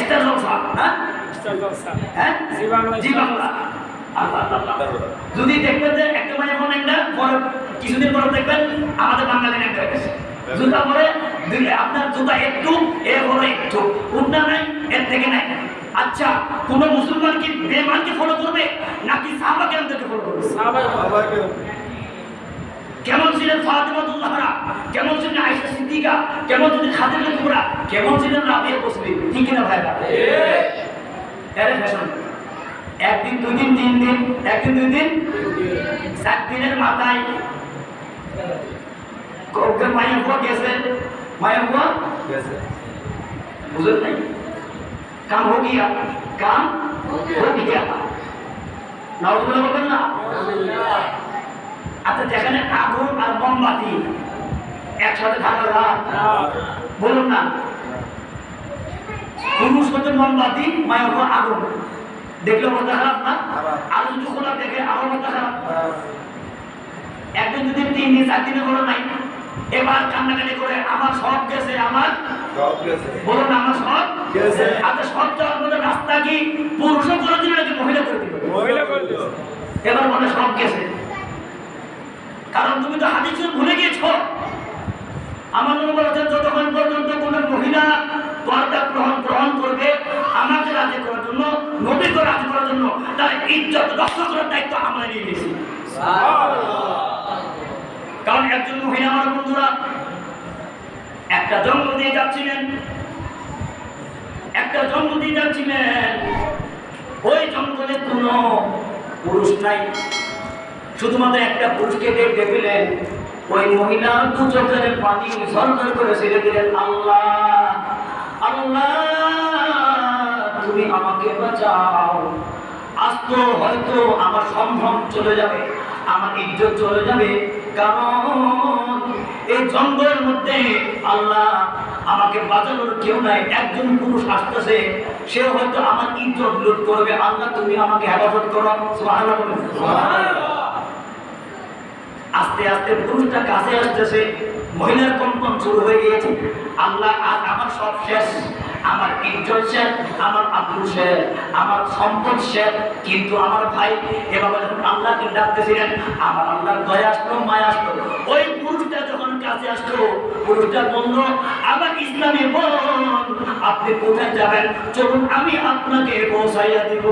Star জলসা, হ্যাঁ হ্যাঁ জি বাংলা। যদি দেখবেন যে একটা মানে এখন একটা পরে কিছুদিন পরে দেখবেন আমাদের বাঙালি একটা হয়েছে জুতা পরে আপনার জুতা একটু এর বড় একটু উন্না নাই এর থেকে নাই। আচ্ছা কোন মুসলমান কি বেঈমানকে ফলো করবে নাকি সাহাবা কেরামদেরকে ফলো করবে? কেমন ছিলেন ফাতিমাতুল জাহরা, কেমন ছিলেন আয়েশা সিদ্দিকা, কেমন ছিলেন খাদিজা কুবরা, কেমন ছিলেন রাবিয়া বসরি? ঠিক কিনা ভাইরা? এর ফ্যাশন একদিন দুই দিন তিন দিন, একদিন দুই দিন 7 দিনের মাথায় মায়া বুয়া গেছে, মায়া বুয়া গেছে, বুঝলেন নাই? কাম হো গিয়া, কাম হো গিয়া, নাউজুবিল্লাহ বলবেন না? আচ্ছা যেখানে আগুন আর মোমবাতি একসাথে থাকা যায়, বলুন না? পুরুষ হচ্ছে মোমবাতি, মায়া বুয়া আগুন, দেখলে মনটা খারাপ না? আর যদি খোলা দেখে আরো মনটা খারাপ। একদিন দুদিন তিন দিন 4 দিনে বলো নাই, এবার কান্নাকাটি করে আমার সব গেছে, আমার বলুন আমার সব গেছে। আচ্ছা সব যাওয়ার মধ্যে রাস্তা কি পুরুষও করে দিল নাকি মহিলা করে দিল? মহিলা করে দিল। এবার মনে সব গেছে, কারণ তুমি তো হাদিস ভুলে গিয়েছো। আমার নবী বলেছেন যতক্ষণ পর্যন্ত কোন মহিলা পর্দা গ্রহণ করবে আমাকে রাজি করার জন্য, নবীকে রাজি করার জন্য তার ইজ্জত রক্ষা করার দায়িত্ব আমরা নিয়ে নিয়েছি। কারণ একজন মহিলা আমার বন্ধুরা একটা জঙ্গল দিয়ে যাচ্ছিলেন, একটা জঙ্গল দিয়ে যাচ্ছিলেন, ওই জঙ্গলে কোনো পুরুষ নাই, শুধুমাত্র একটা পুরুষকে দেখতে পেলেন। ওই মহিলা দু চোখের পানি সরকার করে ছেড়ে দিলেন, আল্লাহ আল্লাহ তুমি আমাকে বাঁচাও, আজ তো হয়তো আমার সম্ভ্রম চলে যাবে, আমার ইজ্জত চলে যাবে, কারণ এই জঙ্গলের মধ্যে আল্লাহ আমাকে বাঁচানোর কেউ নাই, একজন পুরুষ আসতেছে, সে হয়তো আমার ইজ্জত লুট করবে, আল্লাহ তুমি আমাকে হেফাজত করো। সুবহানাল্লাহ বলুন। আস্তে আস্তে পুরুষটা কাছে আসতেছে, মহিলার কম্পন শুরু হয়ে গিয়েছে, আল্লাহ আজ আমার সব শেষ, আমার ইজ্জত শেষ, আমার আব্রু শেষ, আমার সম্পদ শেষ, কিন্তু আমার ভাই এভাবে যখন আল্লাহকে ডাকতেছিলেন, আমার আল্লাহর দয়া আসলো, মায়া আসলো। ওই পুরুষটা যখন কাছে আসলো, পুরুষটা বলল, আমার ইসলামী বোন আপনি কোথায় যাবেন, চলুন আমি আপনাকে পৌঁছাইয়া দিব।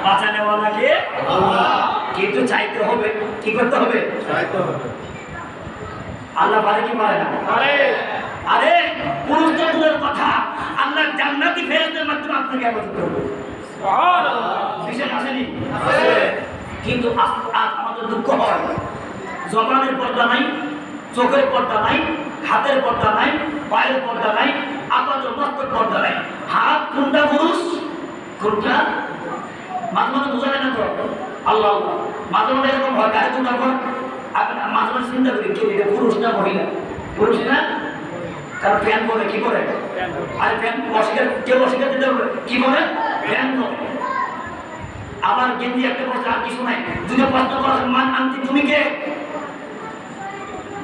বাঁচানেওয়ালাকে আল্লাহ, কিন্তু চাইতে হবে, কি করতে হবে? চাইতে হবে। আল্লাহ পারে কি পারে না? পারে। আরে পুরুষদের কথা আল্লাহ জান্নাতি ফেরেশতার মাধ্যমে আপনাকে ইবাদত করবে। সুবহানাল্লাহ। বিশেষ আসেনি? আছে। কিন্তু আজ আমাদের দুঃখ হয়, জবানের পর্দা নাই, চোখের পর্দা নাই, হাতের পর্দা নাই, পায়ের পর্দা নাই, আপাত মস্তক পর্দা নাই। হাত কোনটা পুরুষ, কোনটা মাঝে মাঝে বোঝা যায় না তো? আল্লাহ মাঝে মাঝে এরকম হয়, গায়ে কোনটা হয়, আপনার মাঝে মাঝে চিন্তা করি কে এটা পুরুষ না মহিলা? পুরুষ না, কারণ ফ্যান করে কি করে, আর ফ্যান অস্বীকার, কেউ অস্বীকার দিতে হবে কি করে, ফ্যান করে। আবার গেঞ্জি একটা প্রশ্ন আর কিছু নাই, যদি প্রশ্ন করা মান আনতি তুমি কে,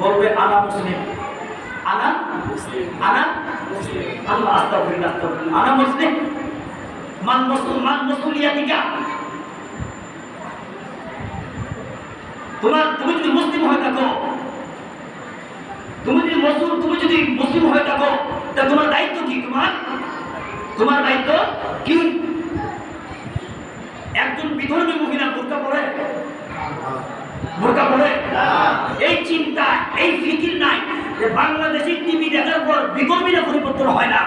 বলবে আনা মুসলিম, আনা মুসলিম, আনা মুসলিম, আল্লাহ আস্তাগফিরুল্লাহ আস্তাগফিরুল্লাহ, আনা মুসলিম, মান মুসলিম, মান মুসলিয়াতিকা। তুমি যদি মুসলিম হয়ে থাকো, তুমি যদি মুসলিম হয়ে থাকো, তা তোমার দায়িত্ব কি? তোমার দায়িত্ব কি? একজন বিধর্মী মহিলা বোরকা পরে, বোরকা পরে, এই চিন্তা, এই ফিকির নাই যে বাংলাদেশের টিভি দেখার পর বিধর্মীরা পরিবর্তন হয় না,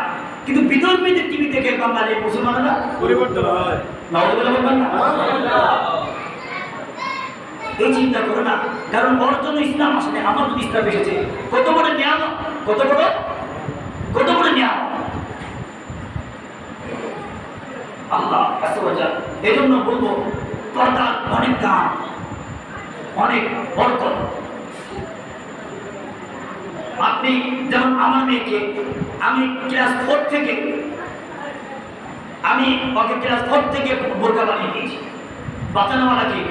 কিন্তু বিধর্মীদের টিভি দেখে বাঙালি মুসলমানরা পরিবর্তন হয়। নাউজুবিল্লাহ বলবেন না? এই চিন্তা করো না, কারণ ওর জন্য ইসলাম আসলে আমার জন্য ইসলাম এসেছে। কত বড় নিয়ামত, কত বড় নিয়ামত আল্লাহ আসওয়াজাল। এই জন্য বলবো পর্দার অনেক দাম, অনেক বরকত। আপনি যেমন আমার মেয়েকে আমি ক্লাস 4 থেকে বোরকা বানিয়ে দিয়েছি, বাঁচানোওয়ালা কি?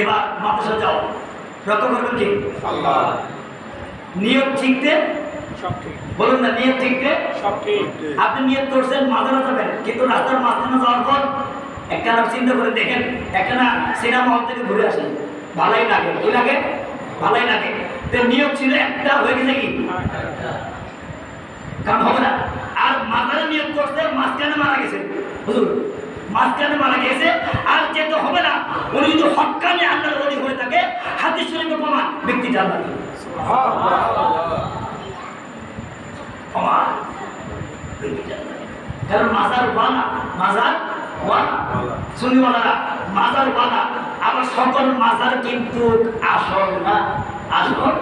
এবার মাদ্রাসা যাও, রক্ষা করবেন কি? আল্লাহ। নিয়ত ঠিকতে সব ঠিক। বলুন না নিয়ত ঠিক কে? সব ঠিক। আপনি নিয়ত করছেন মাজারে যাবেন, কিন্তু রাস্তার মাঝখানে যাওয়ার পর একটা না চিন্তা করে দেখেন, একটা না সিনেমা হল থেকে ঘুরে আসেন, ভালোই লাগে। কি লাগে? ভালোই লাগে। তো নিয়ত ছিল একটা, হয়ে গেছে কি? কারণ হবে না। আর মাজারে নিয়ত করছে, মাঝখানে মারা গেছে, হুজুর মাঝখানে মারা গেছে, আর যেতে হবে না। উনি যদি হক্কানি আল্লাহর ওলি হয়ে থাকে, হাদিস শরীফে প্রমাণ, ব্যক্তি জান্নাতি। প্রমাণ, ব্যক্তি জান্নাতি। কারণ মাজার ওয়ালা, মাজার ওয়ালা, সুন্নিওয়ালারা মাজার ওয়ালা। আবার সকল মাজার কিন্তু আসল না, আসল।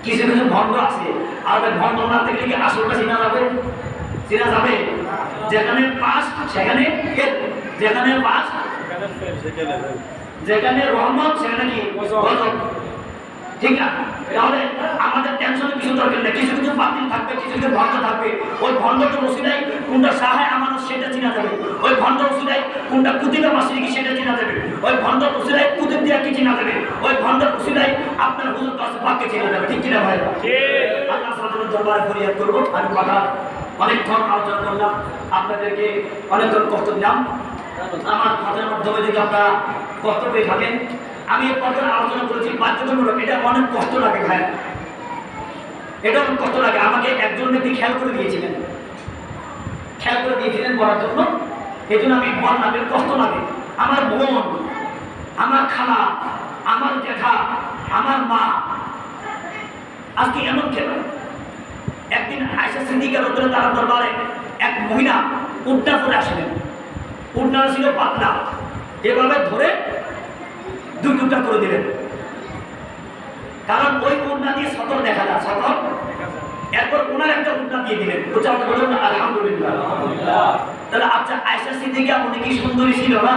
কিছু কিছু ভণ্ড আছে, আর ভণ্ড না থাকলে কি আসলটা চিনা যাবে? চিনা যাবে? যেখানে পাস সেখানে ফেল, যেখানে পাস যেখানে রহমত সেখানে কি গজব। ঠিক না? তাহলে আমাদের টেনশনের কিছু দরকার নেই। কিছু কিছু বাতিল থাকবে, কিছু কিছু ভণ্ড থাকবে। ওই ভণ্ডটা ওসিলায় কোনটা সাহায় আমানত সেটা চিনা যাবে। ওই ভণ্ড ওসিলায় কোনটা কুতিবে মাসিকি সেটা চিনা যাবে। ওই ভণ্ড ওসিলায় কুতিব দিয়া কি চিনা যাবে। ওই ভণ্ড ওসিলায় আপনার হুজুর কাছে পাককে চিনা যাবে। ঠিক কিনা ভাই? আল্লাহ সাল্লাল্লাহু দরবারে ফরিয়াদ করব। আমি কথা অনেকক্ষণ আলোচনা করলাম, আপনাদেরকে অনেকক্ষণ কষ্ট দিলাম। আমার কথার মাধ্যমে যদি আপনারা কষ্ট পেয়ে থাকেন, আমি এই কথার আলোচনা করেছি বাধ্যতামূলক। এটা অনেক কষ্ট লাগে ভাই, এটা অনেক কষ্ট লাগে। আমাকে একজন ব্যক্তি খেয়াল করে দিয়েছিলেন বলার জন্য, এই জন্য আমি বললাম কষ্ট লাগে। আমার বোন, আমার খালা, আমার জ্যাঠা, আমার মা আজকে এমন কেন? একদিন আয়েশা সিদ্দিকা রাদিয়াল্লাহু তাআলা দরবারে এক মহিলা উঠনা পরে আসলেন। উঠনা ছিল পাতলা, এভাবে ধরে দুই টুকরা করে দিলেন। কারণ ওই উঠনা দিয়ে সতর দেখা যায়, সতর। এরপর ওনার একটা উঠনা দিয়ে দিলেন। উচ্চারণ করলেন আলহামদুলিল্লাহ। তাহলে আচ্ছা, আয়েশা সিদ্দিকা উনি কি সুন্দরী ছিল না?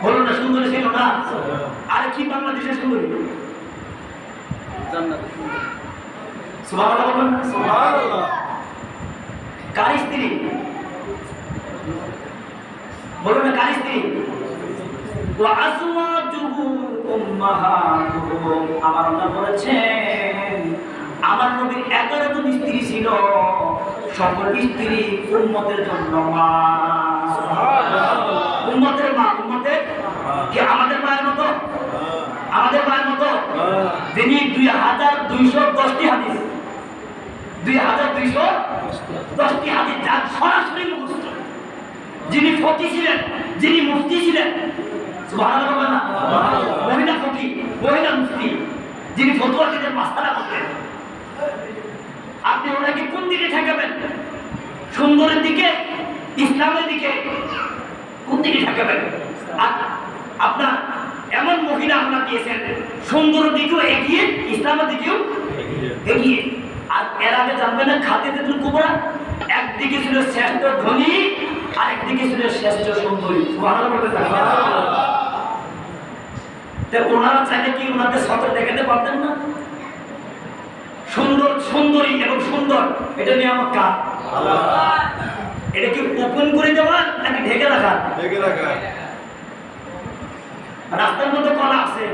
বলুন না, সুন্দরী ছিল না? আর কি বাংলাদেশের সুন্দরী? জান্নাতের সুন্দরী। সুবহানাল্লাহ বলুন না, সুবহানাল্লাহ। কার স্ত্রী? বলুন না, কার স্ত্রী? ওয়া আজওয়াজুহু উম্মাহাতুহুম। আমার আল্লাহ বলেছেন আমার নবীর 11 জন স্ত্রী ছিল, সকল স্ত্রী উম্মতের জন্য মা। সুবহানাল্লাহ। উম্মতের মা, উম্মতের কি আমাদের মায়ের মতো? আমাদের মায়ের মতো? যিনি 2210টি হাদিস, 2210টি হাদিস যার সরাসরি মুখস্থ, যিনি ফকি ছিলেন, যিনি মুফতি ছিলেন। সুবহানাল্লাহ বলেন না? মহিলা ফকি, মহিলা মুফতি, যিনি ফতোয়া দিতেন, মাসআলা করতেন। আপনি ওনাকে কোন দিকে ঠেকাবেন? সুন্দরের দিকে, ইসলামের দিকে? কোন দিকে ঠেকাবেন? আর আপনার এমন মহিলা আল্লাহ দিয়েছেন, সুন্দরের দিকেও এগিয়ে, ইসলামের দিকেও এগিয়ে। আর এর আগে জানবেন না খাদিজাতুল কুবরা একদিকে ছিল শ্রেষ্ঠ ধনী, আর একদিকে ছিল শ্রেষ্ঠ সুন্দরী। সুবহানাল্লাহ বলতে ওনারা চাইলে কি ওনাদের সতর দেখাতে পারতেন না? সুন্দর, সুন্দরী এবং সুন্দর, এটা নিয়ামত কার? আল্লাহ। এটা কি ওপেন করে দেওয়া নাকি ঢেকে রাখা? ঢেকে রাখা। রাস্তার মধ্যে কলা আছে,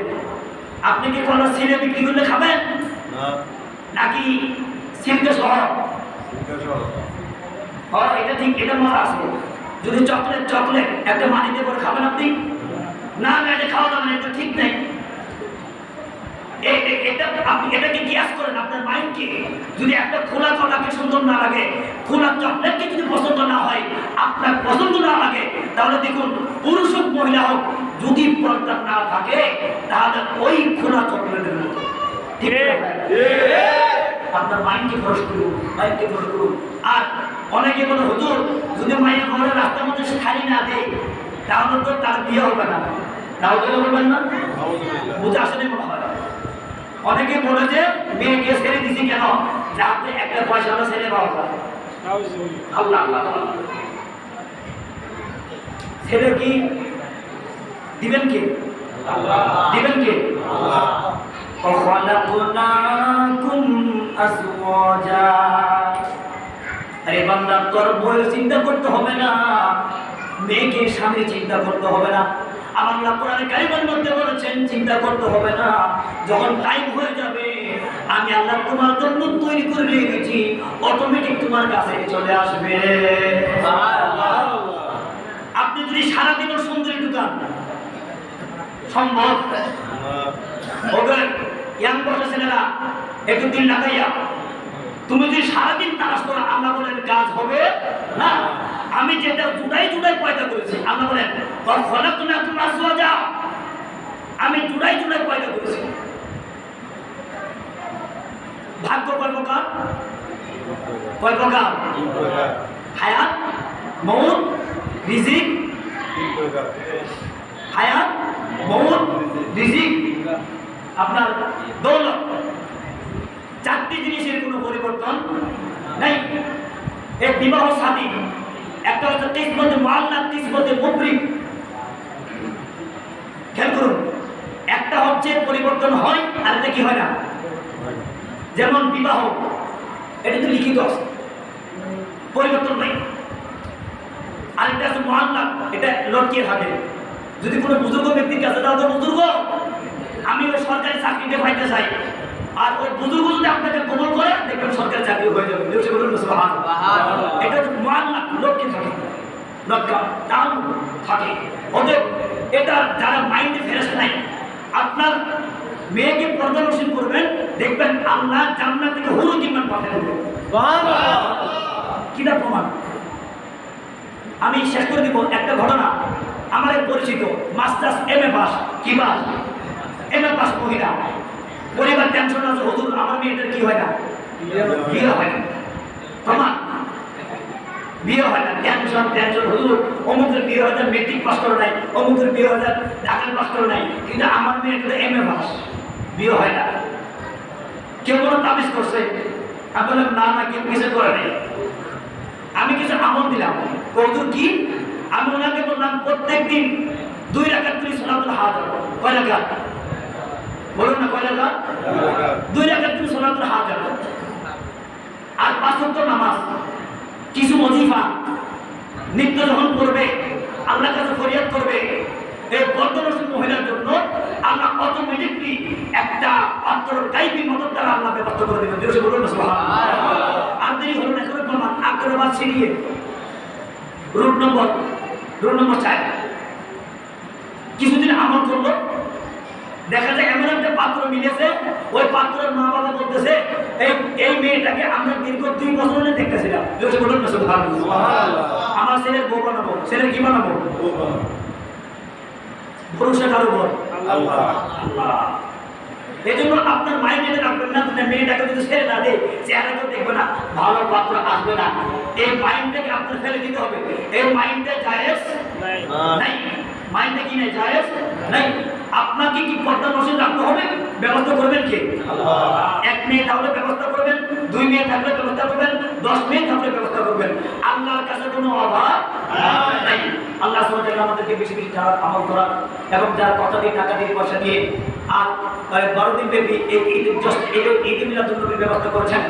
আপনি কি কলা ছিঁড়ে বিক্রি করলে খাবেন নাকি ছিলকে সহ? এটা ঠিক, এটা মজা আছে। যদি চকলেট একটা মাটিতে করে খাবেন আপনি? না, এটা খাওয়া যাবে না, এটা ঠিক নেই। এটা আপনি এটাকে কিয়াস করেন আপনার মাইন্ডকে। যদি একটা খোলা কলাকে সুন্দর না লাগে, খোলা চকলেটকে যদি পছন্দ না হয়, আপনার পছন্দ না লাগে, তাহলে দেখুন পুরুষ হোক মহিলা হোক, যদি পর্দা না থাকে তাহলে ওই খোলা চকলেটের মতো। ঠিক আছে? আপনার মাইন্ডকে খরচ করুন, মাইন্ডকে খরচ করুন। আর অনেকে বলে হুজুর যদি মায়ের ঘরে রাস্তার মধ্যে শাড়ি না দেয় তাহলে তো তার বিয়ে হবে না। তাহলে বলবেন না? বুঝে আসলে মনে হয় অনেকে বলে যে মেয়েকে ছেড়ে দিছি কেন, যাতে একটা পয়সা ছেড়ে পাওয়া যায়। আল্লাহ আল্লাহ, ছেড়ে কি দিবেন কে? দিবেন কে? আরে বান্দা, তোর বউয়ের চিন্তা করতে হবে না, মেয়েকে স্বামী চিন্তা করতে হবে না। আল্লাহ কোরআনে কারিমের মধ্যে বলেছেন চিন্তা করতে হবে না। যখন টাইম হয়ে যাবে আমি আল্লাহ তোমার জন্য তৈরি করে রেখেছি, অটোমেটিক তোমার কাছে চলে আসবে। আপনি যদি সারাদিনও সুন্দরী দোকান সম্ভব ওদের ইয়াং বয়সের ছেলেরা একটু দিন লাগাইয়া তুমি যদি সারাদিন তালাশ করো, আল্লাহ বলেন কাজ হবে না। আমি যেটা জুড়াই জুড়াই পয়দা করেছি, আল্লাহ বলেন ফলাক তুমি তোমার আসোয়া যাও, আমি জুড়াই জুড়াই পয়দা করেছি। ভাগ্য কয় প্রকার? কয় প্রকার? হায়াত, মউত, রিজিক। হায়াত, মউত, রিজিক, আপনার দৌলত, চারটি জিনিসের কোনো পরিবর্তন নাই। এই বিবাহ শাদী একটা হচ্ছে কিসমতে মুআল্লাক, কিসমতে মুবরিম। খেয়াল করুন, একটা হচ্ছে পরিবর্তন হয় আর এটা কি হয় না। যেমন বিবাহ, এটা তো লিখিত আছে, পরিবর্তন নাই। আরেকটা আছে মুআল্লাক, এটা লটকিয়ে থাকে। যদি কোনো বুজুর্গ ব্যক্তির কাছে দাও, তো বুজুর্গ আমি ওই সরকারি চাকরিতে পাইতে চাই, আর ওই বুজুর্গ যদি আপনাকে কবুল করে, দেখবেন সরকারি চাকরি হয়ে যাবে। এটা মুআল্লাক, লটকিয়ে থাকে, লটকা টান থাকে। অতএব এটা যারা মাইন্ডে ফেরেছে নাই, আপনার মেয়েকে পর্দানসীন করবেন, দেখবেন আল্লাহ জান্নাত থেকে হুরুল জীবন পাঠিয়ে দেবেন। কিনা প্রমাণ আমি শেষ করে দিব একটা ঘটনা। আমার এক পরিচিত মাস্টার্স এম এ পাস, কি পাস? এম এ পাস মহিলা। পরিবার টেনশন আছে, হুজুর আমার মেয়েটার কি হয় না, বিয়ে হয় না। প্রমাণ বিয়ে হয় না, টেনশন টেনশন। হুজুর অমুকের বিয়ে হয় না, মেট্রিক পাস করে নাই, অমুকের বিয়ে হয় না, ঢাকায় পাস করে নাই, কিন্তু আমার মেয়েটা এম এ পাস, বিয়ে হয় না। কেউ কোনো তাবিজ করছে? আমি বললাম না না, কেউ কিছু করে নাই। আমি কিছু আমল দিলাম। হুজুর কি? আমি ওনাকে বললাম প্রত্যেক দিন 2 রাকাত করে সালাতুল হাজার। কয় রাকাত? বলুন না, কয় রাকাত? 2 রাকাত করে সালাতুল হাজার। আর 5 ওয়াক্ত নামাজ, কিছু ওজিফা নিত্য যখন করবে, আল্লাহর কাছে ফরিয়াদ করবে, এই বর্তমান মহিলার জন্য আল্লাহ অটোমেটিকলি একটা পাত্রের গাইবী মদত দ্বারা আল্লাহ ব্যবস্থা করে দেবেন। জোরে বলুন সুবহানাল্লাহ। আর দেরি হলো না, করে প্রমাণ আগ্রহবাদ ছিনিয়ে রুট নম্বর 4। কিছুদিন আমল করলো, দেখা যায় এমন একটা পাত্র মিলেছে, ওই পাত্রের মা বাবা বলতেছে এই মেয়েটাকে আমরা দীর্ঘ 2 বছর ধরে দেখতেছিলাম। আমার ছেলের বউ বানাবো। ছেলের কি বানাবো? ভরসা কার উপর? আল্লাহ। এই জন্য আপনার মাইন্ডে রাখবেন না, মেয়েটাকে যদি ছেড়ে না দেয়, চেহারা তো দেখবে না, ভালো পাত্র আসবে না। এই মাইন্ডটাকে আপনার ফেলে দিতে হবে। এই মাইন্ডে জায়েজ নাই, মাইন্ডে কি নাই, জায়েজ নাই। আপনাকে কি পর্দা নসীব রাখতে হবে, ব্যবস্থা করবেন কে? আল্লাহ। 1 মেয়ে তাহলে ব্যবস্থা করবেন, 2 মেয়ে থাকলে ব্যবস্থা করবেন, 10 মেয়ে থাকলে ব্যবস্থা করবেন। আল্লাহর কাছে কোনো অভাব নাই। আল্লাহ সুবহানাহু ওয়া তাআলা আমাদেরকে বেশি বেশি যারা আমল করা এবং যারা কথা দিয়ে, টাকা দিয়ে, পয়সা দিয়ে আর 12 দিন ব্যাপী এই ঈদ মিলাদুন নবীর ব্যবস্থা করেছেন,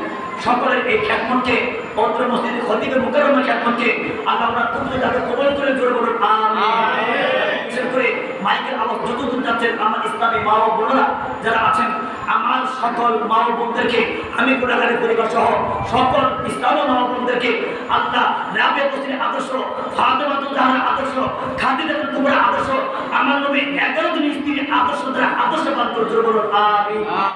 সকলের এই খ্যাতমতকে, অত্র মসজিদে খতিবে মুকাররমের খ্যাতমতকে আল্লাহ আমরা তাকে কবুল করে জোরে বলুন আমিন। বিশেষ করে মাইকের আওয়াজ যতদূর যাচ্ছেন, আমার ইসলামী মা ও বোনেরা যারা আছেন, আমার সকল মা ও বোনদেরকে, আমি গুণাগারের পরিবার সহ সকল ইসলামী মা ও বোনদেরকে আল্লাহ রাবে বসির আদর্শ, ফাতেমা জাহরার আদর্শ, খাদিজাতুল কুবরা আদর্শ, আমার নবী 11 জন স্ত্রীর আদর্শ দ্বারা আদর্শবান করে জোরে বলুন আমিন।